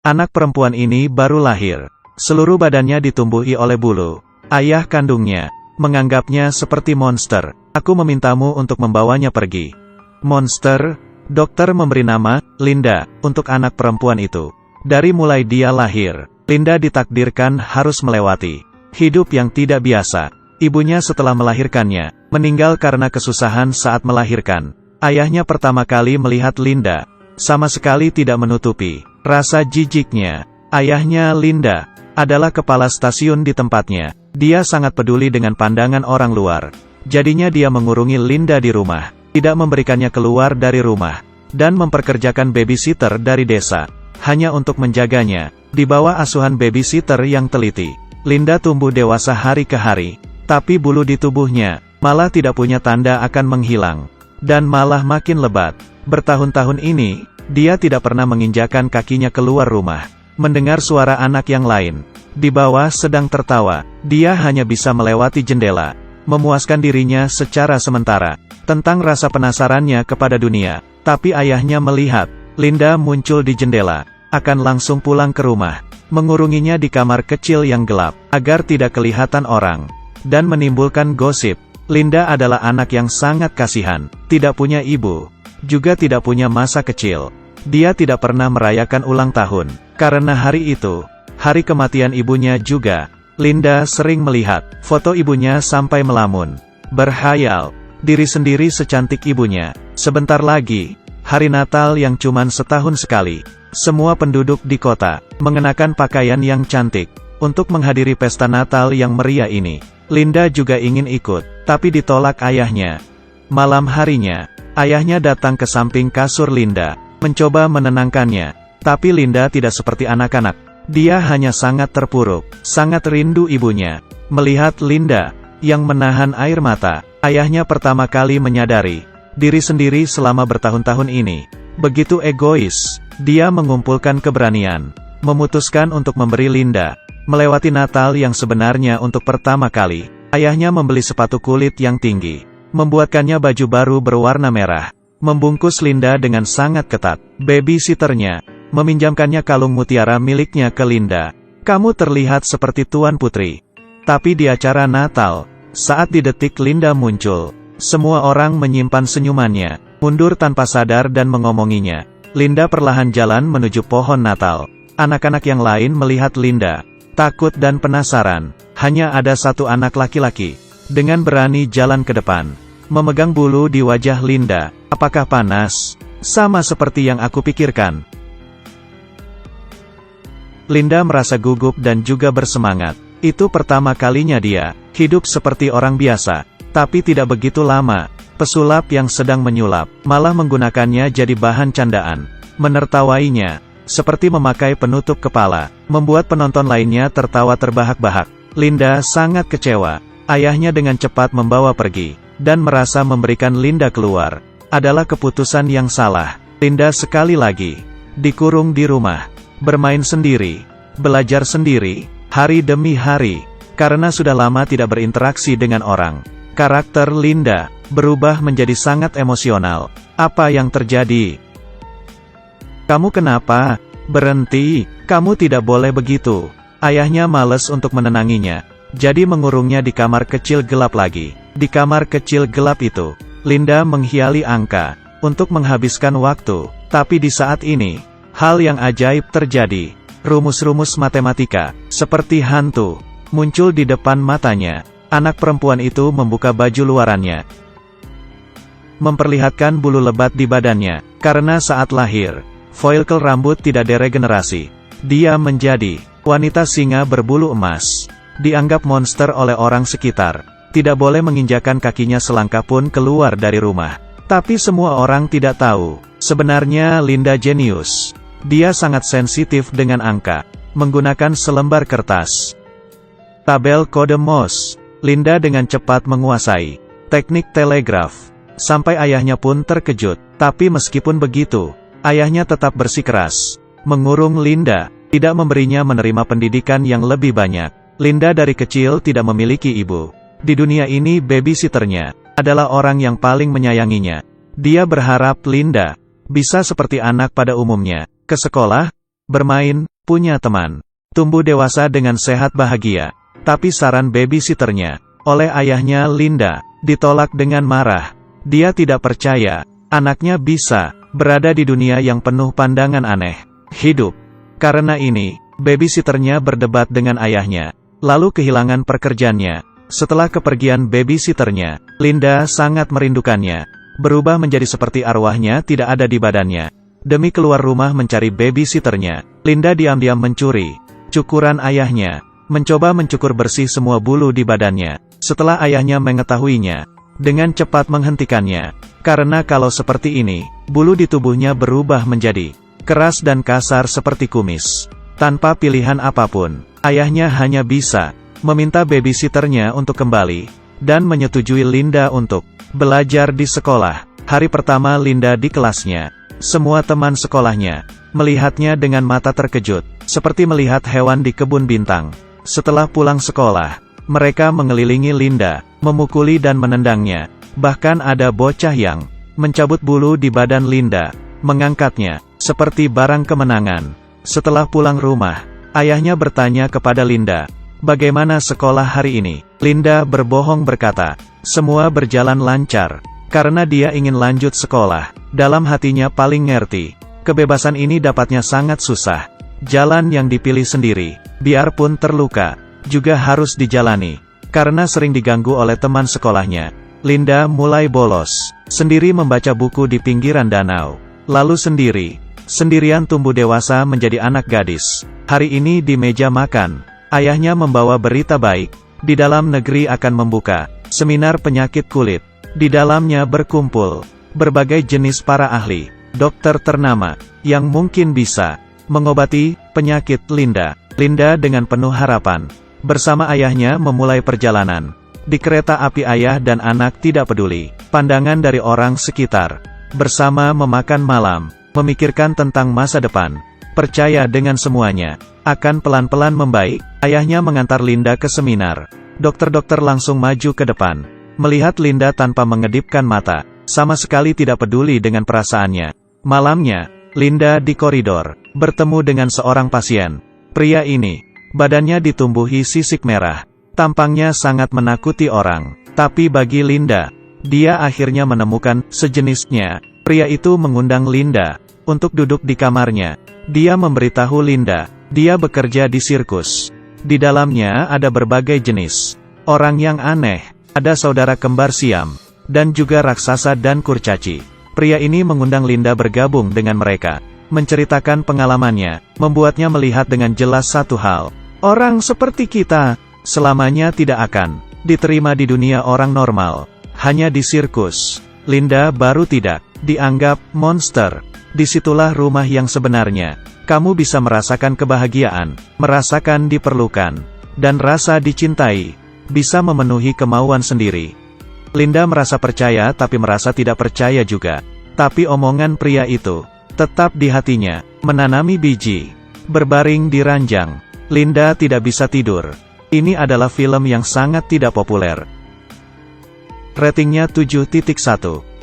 Anak perempuan ini baru lahir. Seluruh badannya ditumbuhi oleh bulu. Ayah kandungnya menganggapnya seperti monster. Aku memintamu untuk membawanya pergi. Monster? Dokter memberi nama, Linda, untuk anak perempuan itu. Dari mulai dia lahir, Linda ditakdirkan harus melewati hidup yang tidak biasa. Ibunya setelah melahirkannya, meninggal karena kesusahan saat melahirkan. Ayahnya pertama kali melihat Linda, sama sekali tidak menutupi rasa jijiknya. Ayahnya Linda adalah kepala stasiun di tempatnya. Dia sangat peduli dengan pandangan orang luar. Jadinya dia mengurungi Linda di rumah, tidak memberikannya keluar dari rumah, dan memperkerjakan babysitter dari desa, hanya untuk menjaganya. Di bawah asuhan babysitter yang teliti, Linda tumbuh dewasa hari ke hari, tapi bulu di tubuhnya malah tidak punya tanda akan menghilang, dan malah makin lebat. Bertahun-tahun ini, dia tidak pernah menginjakan kakinya keluar rumah. Mendengar suara anak yang lain di bawah sedang tertawa, dia hanya bisa melewati jendela, memuaskan dirinya secara sementara tentang rasa penasarannya kepada dunia. Tapi ayahnya melihat Linda muncul di jendela, akan langsung pulang ke rumah, mengurunginya di kamar kecil yang gelap, agar tidak kelihatan orang, dan menimbulkan gosip. Linda adalah anak yang sangat kasihan, tidak punya ibu, juga tidak punya masa kecil. Dia tidak pernah merayakan ulang tahun, karena hari itu, hari kematian ibunya juga. Linda sering melihat foto ibunya sampai melamun, berhayal diri sendiri secantik ibunya. Sebentar lagi, hari Natal yang cuman setahun sekali. Semua penduduk di kota mengenakan pakaian yang cantik untuk menghadiri pesta Natal yang meriah ini. Linda juga ingin ikut, tapi ditolak ayahnya. Malam harinya, ayahnya datang ke samping kasur Linda, mencoba menenangkannya. Tapi Linda tidak seperti anak-anak. Dia hanya sangat terpuruk, sangat rindu ibunya. Melihat Linda yang menahan air mata, ayahnya pertama kali menyadari diri sendiri selama bertahun-tahun ini begitu egois. Dia mengumpulkan keberanian, memutuskan untuk memberi Linda melewati Natal yang sebenarnya untuk pertama kali. Ayahnya membeli sepatu kulit yang tinggi, membuatkannya baju baru berwarna merah, membungkus Linda dengan sangat ketat. Babysitternya meminjamkannya kalung mutiara miliknya ke Linda. Kamu terlihat seperti Tuan Putri. Tapi di acara Natal, saat di detik Linda muncul, semua orang menyimpan senyumannya, mundur tanpa sadar dan mengomonginya. Linda perlahan jalan menuju pohon Natal. Anak-anak yang lain melihat Linda, takut dan penasaran. Hanya ada satu anak laki-laki, dengan berani jalan ke depan, memegang bulu di wajah Linda. Apakah panas? Sama seperti yang aku pikirkan. Linda merasa gugup dan juga bersemangat. Itu pertama kalinya dia hidup seperti orang biasa. Tapi tidak begitu lama, pesulap yang sedang menyulap malah menggunakannya jadi bahan candaan, menertawainya, seperti memakai penutup kepala, membuat penonton lainnya tertawa terbahak-bahak. Linda sangat kecewa. Ayahnya dengan cepat membawa pergi, dan merasa memberikan Linda keluar adalah keputusan yang salah. Linda sekali lagi dikurung di rumah, bermain sendiri, belajar sendiri, hari demi hari, karena sudah lama tidak berinteraksi dengan orang. Karakter Linda berubah menjadi sangat emosional. Apa yang terjadi? Kamu kenapa? Berhenti, kamu tidak boleh begitu. Ayahnya malas untuk menenanginya, jadi mengurungnya di kamar kecil gelap lagi. Di kamar kecil gelap itu, Linda menghiali angka untuk menghabiskan waktu. Tapi di saat ini, hal yang ajaib terjadi. Rumus-rumus matematika, seperti hantu, muncul di depan matanya. Anak perempuan itu membuka baju luarannya, memperlihatkan bulu lebat di badannya. Karena saat lahir, follicle rambut tidak deregenerasi. Dia menjadi wanita singa berbulu emas. Dianggap monster oleh orang sekitar. Tidak boleh menginjakan kakinya selangkah pun keluar dari rumah. Tapi semua orang tidak tahu, sebenarnya Linda jenius. Dia sangat sensitif dengan angka, menggunakan selembar kertas tabel kode Morse. Linda dengan cepat menguasai teknik telegraf, sampai ayahnya pun terkejut. Tapi meskipun begitu, ayahnya tetap bersikeras mengurung Linda, tidak memberinya menerima pendidikan yang lebih banyak. Linda dari kecil tidak memiliki ibu. Di dunia ini babysitternya adalah orang yang paling menyayanginya. Dia berharap Linda bisa seperti anak pada umumnya, ke sekolah, bermain, punya teman, tumbuh dewasa dengan sehat bahagia. Tapi saran babysitternya, oleh ayahnya Linda, ditolak dengan marah. Dia tidak percaya, anaknya bisa berada di dunia yang penuh pandangan aneh, hidup. Karena ini, babysitternya berdebat dengan ayahnya, lalu kehilangan pekerjaannya. Setelah kepergian babysitternya, Linda sangat merindukannya, berubah menjadi seperti arwahnya tidak ada di badannya. Demi keluar rumah mencari babysitternya, Linda diam-diam mencuri cukuran ayahnya, mencoba mencukur bersih semua bulu di badannya. Setelah ayahnya mengetahuinya, dengan cepat menghentikannya, karena kalau seperti ini, bulu di tubuhnya berubah menjadi keras dan kasar seperti kumis. Tanpa pilihan apapun, ayahnya hanya bisa meminta babysitternya untuk kembali, dan menyetujui Linda untuk belajar di sekolah. Hari pertama Linda di kelasnya, semua teman sekolahnya melihatnya dengan mata terkejut, seperti melihat hewan di kebun bintang. Setelah pulang sekolah, mereka mengelilingi Linda, memukuli dan menendangnya. Bahkan ada bocah yang mencabut bulu di badan Linda, mengangkatnya seperti barang kemenangan. Setelah pulang rumah, ayahnya bertanya kepada Linda, "Bagaimana sekolah hari ini?" Linda berbohong berkata, "Semua berjalan lancar." Karena dia ingin lanjut sekolah, dalam hatinya paling ngerti, kebebasan ini dapatnya sangat susah. Jalan yang dipilih sendiri, biarpun terluka, juga harus dijalani. Karena sering diganggu oleh teman sekolahnya, Linda mulai bolos, sendiri membaca buku di pinggiran danau. Lalu sendirian tumbuh dewasa menjadi anak gadis. Hari ini di meja makan, ayahnya membawa berita baik. Di dalam negeri akan membuka seminar penyakit kulit. Di dalamnya berkumpul berbagai jenis para ahli, dokter ternama, yang mungkin bisa mengobati penyakit Linda. Linda dengan penuh harapan, bersama ayahnya memulai perjalanan. Di kereta api ayah dan anak tidak peduli pandangan dari orang sekitar. Bersama memakan malam, memikirkan tentang masa depan, percaya dengan semuanya akan pelan-pelan membaik. Ayahnya mengantar Linda ke seminar. Dokter-dokter langsung maju ke depan, melihat Linda tanpa mengedipkan mata, sama sekali tidak peduli dengan perasaannya. Malamnya, Linda di koridor, bertemu dengan seorang pasien. Pria ini, badannya ditumbuhi sisik merah, tampangnya sangat menakuti orang. Tapi bagi Linda, dia akhirnya menemukan sejenisnya. Pria itu mengundang Linda untuk duduk di kamarnya. Dia memberitahu Linda, dia bekerja di sirkus. Di dalamnya ada berbagai jenis orang yang aneh. Ada saudara kembar Siam, dan juga raksasa dan kurcaci. Pria ini mengundang Linda bergabung dengan mereka, menceritakan pengalamannya, membuatnya melihat dengan jelas satu hal. Orang seperti kita, selamanya tidak akan diterima di dunia orang normal. Hanya di sirkus, Linda baru tidak dianggap monster. Disitulah rumah yang sebenarnya. Kamu bisa merasakan kebahagiaan, merasakan diperlukan, dan rasa dicintai. Bisa memenuhi kemauan sendiri. Linda merasa percaya tapi merasa tidak percaya juga. Tapi omongan pria itu tetap di hatinya, menanami biji. Berbaring di ranjang, Linda tidak bisa tidur. Ini adalah film yang sangat tidak populer. Ratingnya 7.1.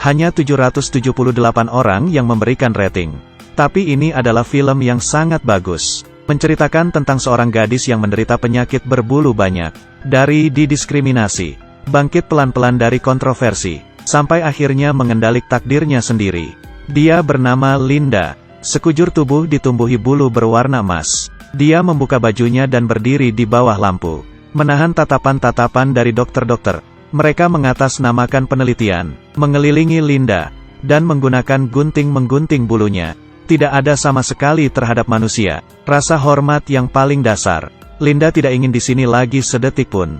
Hanya 778 orang yang memberikan rating. Tapi ini adalah film yang sangat bagus. Menceritakan tentang seorang gadis yang menderita penyakit berbulu banyak. Dari didiskriminasi, bangkit pelan-pelan dari kontroversi, sampai akhirnya mengendalik takdirnya sendiri. Dia bernama Linda. Sekujur tubuh ditumbuhi bulu berwarna emas. Dia membuka bajunya dan berdiri di bawah lampu, menahan tatapan-tatapan dari dokter-dokter. Mereka mengatasnamakan penelitian, mengelilingi Linda, dan menggunakan gunting menggunting bulunya. Tidak ada sama sekali terhadap manusia. Rasa hormat yang paling dasar. Linda tidak ingin di sini lagi sedetik pun.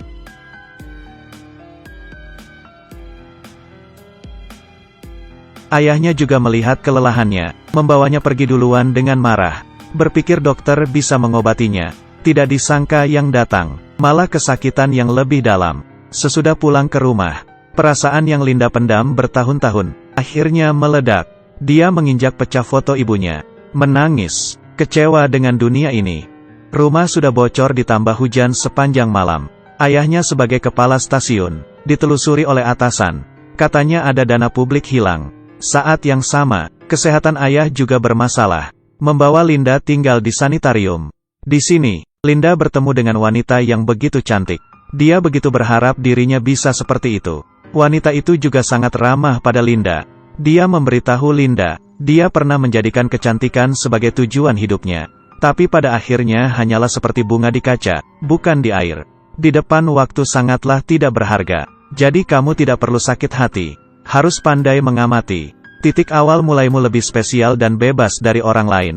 Ayahnya juga melihat kelelahannya, membawanya pergi duluan dengan marah. Berpikir dokter bisa mengobatinya. Tidak disangka yang datang, malah kesakitan yang lebih dalam. Sesudah pulang ke rumah, perasaan yang Linda pendam bertahun-tahun, akhirnya meledak. Dia menginjak pecah foto ibunya, menangis, kecewa dengan dunia ini. Rumah sudah bocor ditambah hujan sepanjang malam. Ayahnya sebagai kepala stasiun, ditelusuri oleh atasan. Katanya ada dana publik hilang. Saat yang sama, kesehatan ayah juga bermasalah. membawa Linda tinggal di sanitarium. Di sini, Linda bertemu dengan wanita yang begitu cantik. Dia begitu berharap dirinya bisa seperti itu. Wanita itu juga sangat ramah pada Linda. Dia memberitahu Linda, dia pernah menjadikan kecantikan sebagai tujuan hidupnya. Tapi pada akhirnya hanyalah seperti bunga di kaca, bukan di air. Di depan waktu sangatlah tidak berharga. Jadi kamu tidak perlu sakit hati. Harus pandai mengamati. Titik awal mulaimu lebih spesial dan bebas dari orang lain.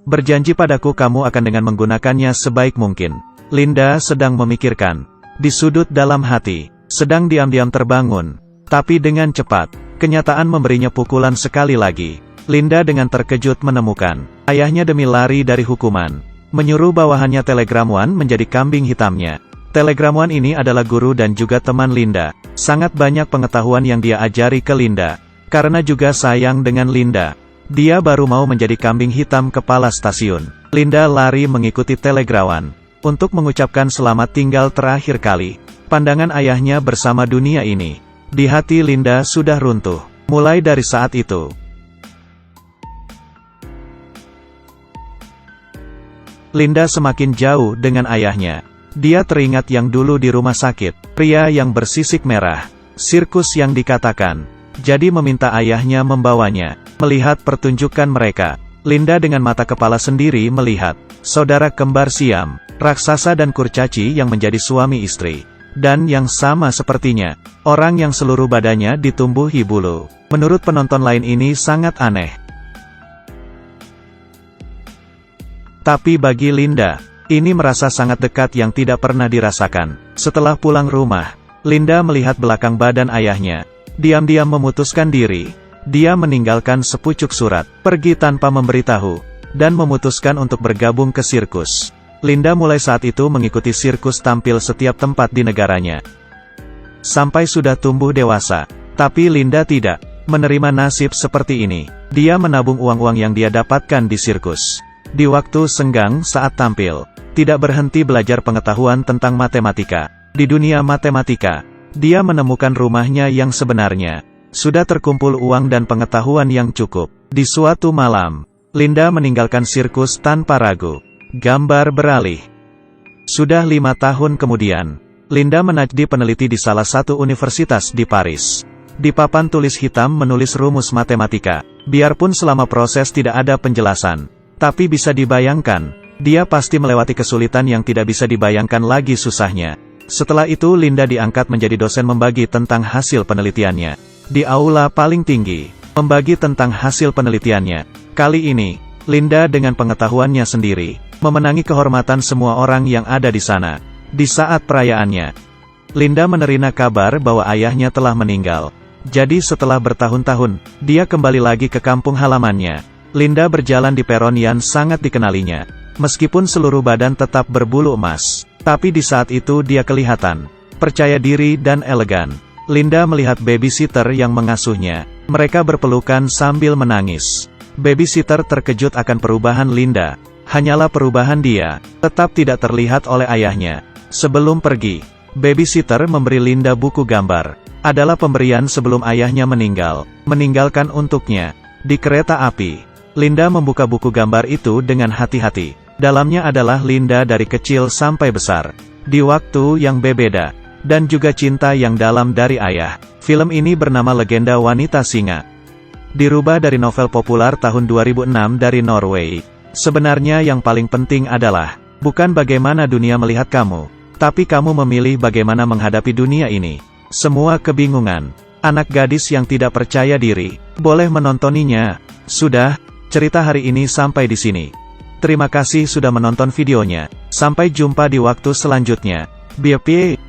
Berjanji padaku kamu akan dengan menggunakannya sebaik mungkin. Linda sedang memikirkan. Di sudut dalam hati, sedang diam-diam terbangun. Tapi dengan cepat, kenyataan memberinya pukulan sekali lagi. Linda dengan terkejut menemukan, ayahnya demi lari dari hukuman, menyuruh bawahannya Telegram One menjadi kambing hitamnya. Telegram One ini adalah guru dan juga teman Linda. Sangat banyak pengetahuan yang dia ajari ke Linda. Karena juga sayang dengan Linda, dia baru mau menjadi kambing hitam kepala stasiun. Linda lari mengikuti Telegram One untuk mengucapkan selamat tinggal terakhir kali. Pandangan ayahnya bersama dunia ini. Di hati Linda sudah runtuh. Mulai dari saat itu, Linda semakin jauh dengan ayahnya. Dia teringat yang dulu di rumah sakit, pria yang bersisik merah, sirkus yang dikatakan. Jadi meminta ayahnya membawanya, melihat pertunjukan mereka. Linda dengan mata kepala sendiri melihat, saudara kembar Siam, raksasa dan kurcaci yang menjadi suami istri. Dan yang sama sepertinya, orang yang seluruh badannya ditumbuhi bulu. Menurut penonton lain ini sangat aneh. Tapi bagi Linda, ini merasa sangat dekat yang tidak pernah dirasakan. Setelah pulang rumah, Linda melihat belakang badan ayahnya. Diam-diam memutuskan diri. Dia meninggalkan sepucuk surat, pergi tanpa memberitahu, dan memutuskan untuk bergabung ke sirkus. Linda mulai saat itu mengikuti sirkus tampil setiap tempat di negaranya. Sampai sudah tumbuh dewasa. Tapi Linda tidak menerima nasib seperti ini. Dia menabung uang-uang yang dia dapatkan di sirkus. Di waktu senggang saat tampil, tidak berhenti belajar pengetahuan tentang matematika. Di dunia matematika, dia menemukan rumahnya yang sebenarnya. Sudah terkumpul uang dan pengetahuan yang cukup. Di suatu malam, Linda meninggalkan sirkus tanpa ragu. Gambar beralih. Sudah 5 tahun kemudian, Linda menjadi peneliti di salah satu universitas di Paris. Di papan tulis hitam menulis rumus matematika. Biarpun selama proses tidak ada penjelasan, tapi bisa dibayangkan, dia pasti melewati kesulitan yang tidak bisa dibayangkan lagi susahnya. Setelah itu Linda diangkat menjadi dosen membagi tentang hasil penelitiannya. Di aula paling tinggi, membagi tentang hasil penelitiannya. Kali ini, Linda dengan pengetahuannya sendiri, memenangi kehormatan semua orang yang ada di sana. Di saat perayaannya, Linda menerima kabar bahwa ayahnya telah meninggal. Jadi setelah bertahun-tahun, dia kembali lagi ke kampung halamannya. Linda berjalan di peron yang sangat dikenalinya. Meskipun seluruh badan tetap berbulu emas, tapi di saat itu dia kelihatan percaya diri dan elegan. Linda melihat babysitter yang mengasuhnya. Mereka berpelukan sambil menangis. Babysitter terkejut akan perubahan Linda. Hanyalah perubahan dia, tetap tidak terlihat oleh ayahnya. Sebelum pergi, babysitter memberi Linda buku gambar. Adalah pemberian sebelum ayahnya meninggal. Meninggalkan untuknya. Di kereta api, Linda membuka buku gambar itu dengan hati-hati. Dalamnya adalah Linda dari kecil sampai besar. Di waktu yang berbeda. Dan juga cinta yang dalam dari ayah. Film ini bernama Legenda Wanita Singa. Dirubah dari novel populer tahun 2006 dari Norway. Sebenarnya yang paling penting adalah, bukan bagaimana dunia melihat kamu, tapi kamu memilih bagaimana menghadapi dunia ini. Semua kebingungan. Anak gadis yang tidak percaya diri, boleh menontoninya. Sudah, cerita hari ini sampai di sini. Terima kasih sudah menonton videonya. Sampai jumpa di waktu selanjutnya. Bye.